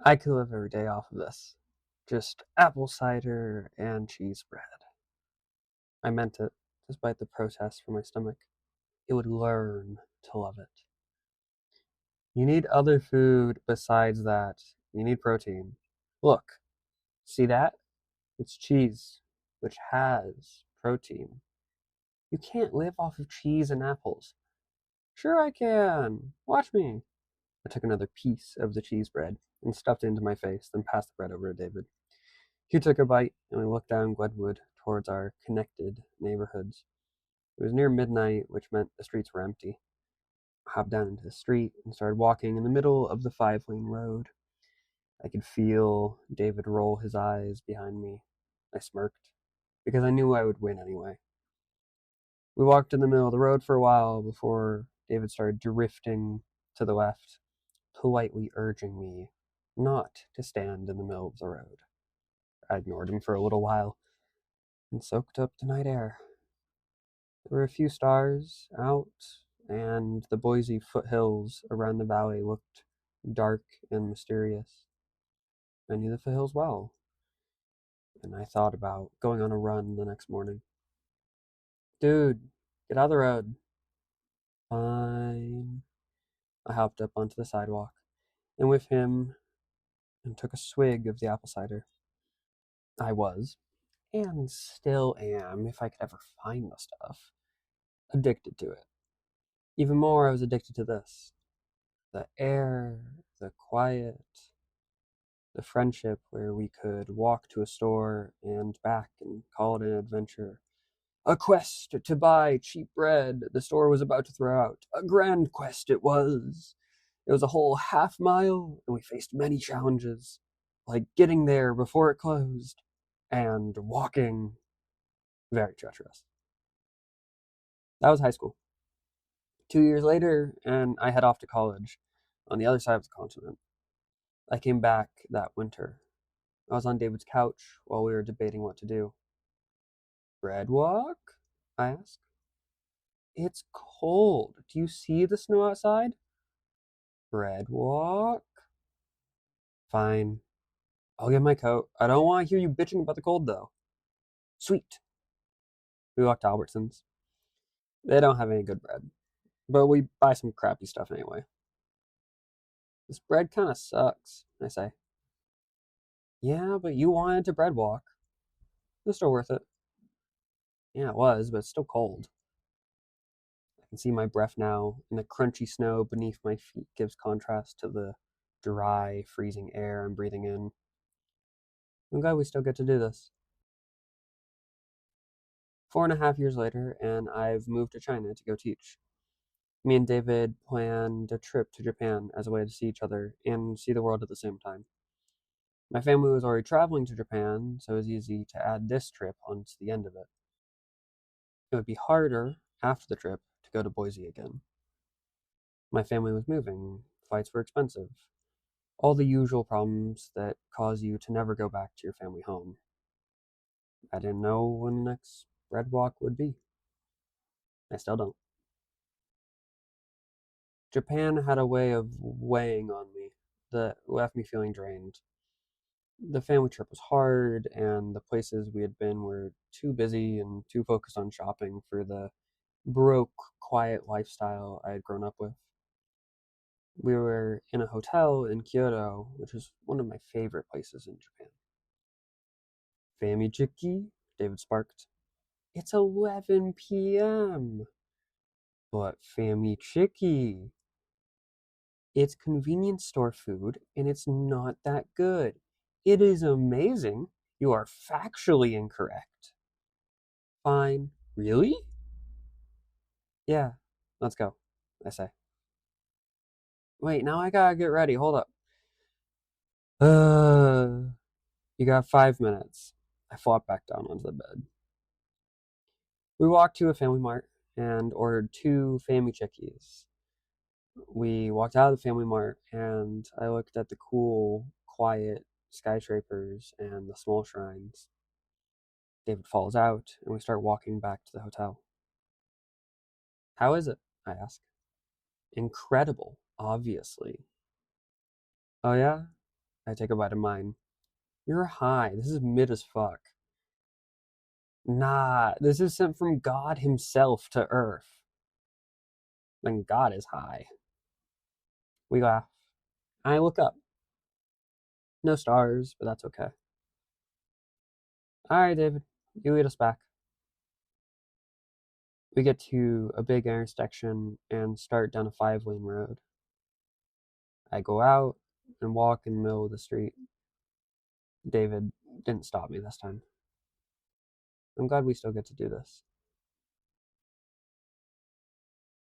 I could live every day off of this. Just apple cider and cheese bread. I meant it, despite the protest from my stomach. It would learn to love it. You need other food besides that. You need protein. Look, see that? It's cheese, which has protein. You can't live off of cheese and apples. Sure I can. Watch me. I took another piece of the cheese bread and stuffed it into my face, then passed the bread over to David. He took a bite, and we looked down Glenwood towards our connected neighborhoods. It was near midnight, which meant the streets were empty. I hopped down into the street and started walking in the middle of the 5-lane road. I could feel David roll his eyes behind me. I smirked, because I knew I would win anyway. We walked in the middle of the road for a while before David started drifting to the left, politely urging me not to stand in the middle of the road. I ignored him for a little while and soaked up the night air. There were a few stars out, and the Boise Foothills around the valley looked dark and mysterious. I knew the foothills well, and I thought about going on a run the next morning. Dude, get out of the road. Fine. I hopped up onto the sidewalk, and with him, and took a swig of the apple cider. I was, and still am, if I could ever find the stuff, addicted to it. Even more, I was addicted to this. The air, the quiet, the friendship where we could walk to a store and back and call it an adventure. A quest to buy cheap bread the store was about to throw out. A grand quest it was. It was a whole half-mile, and we faced many challenges, like getting there before it closed, and walking. Very treacherous. That was high school. 2 years later, and I head off to college on the other side of the continent. I came back that winter. I was on David's couch while we were debating what to do. Bread walk? I asked. It's cold. Do you see the snow outside? Bread walk? Fine. I'll get my coat. I don't want to hear you bitching about the cold, though. Sweet. We walked to Albertsons. They don't have any good bread, but we buy some crappy stuff anyway. This bread kind of sucks, I say. Yeah, but you wanted to bread walk. It's still worth it. Yeah, it was, but it's still cold. I can see my breath now, and the crunchy snow beneath my feet gives contrast to the dry, freezing air I'm breathing in. I'm glad we still get to do this. 4.5 years later, and I've moved to China to go teach. Me and David planned a trip to Japan as a way to see each other and see the world at the same time. My family was already traveling to Japan, so it was easy to add this trip onto the end of it. It would be harder after the trip to go to Boise again. My family was moving, flights were expensive, all the usual problems that cause you to never go back to your family home. I didn't know when the next bread walk would be. I still don't. Japan had a way of weighing on me that left me feeling drained. The family trip was hard, and the places we had been were too busy and too focused on shopping for the broke, quiet lifestyle I had grown up with. We were in a hotel in Kyoto, which is one of my favorite places in Japan. Famichiki? David sparked. It's 11 p.m. But Famichiki. It's convenience store food, and it's not that good. It is amazing. You are factually incorrect. Fine. Really? Yeah, let's go, I say. Wait, now I gotta get ready. Hold up. Uh, you got 5 minutes. I flop back down onto the bed. We walked to a Family Mart and ordered two Family Chickies. We walked out of the Family Mart and I looked at the cool, quiet skyscrapers and the small shrines. David falls out and we start walking back to the hotel. How is it? I ask. Incredible, obviously. Oh yeah? I take a bite of mine. You're high. This is mid as fuck. Nah, this is sent from God himself to Earth. Then God is high. We laugh. I look up. No stars, but that's okay. Alright, David, you lead us back. We get to a big intersection and start down a 5-lane road. I go out and walk in the middle of the street. David didn't stop me this time. I'm glad we still get to do this.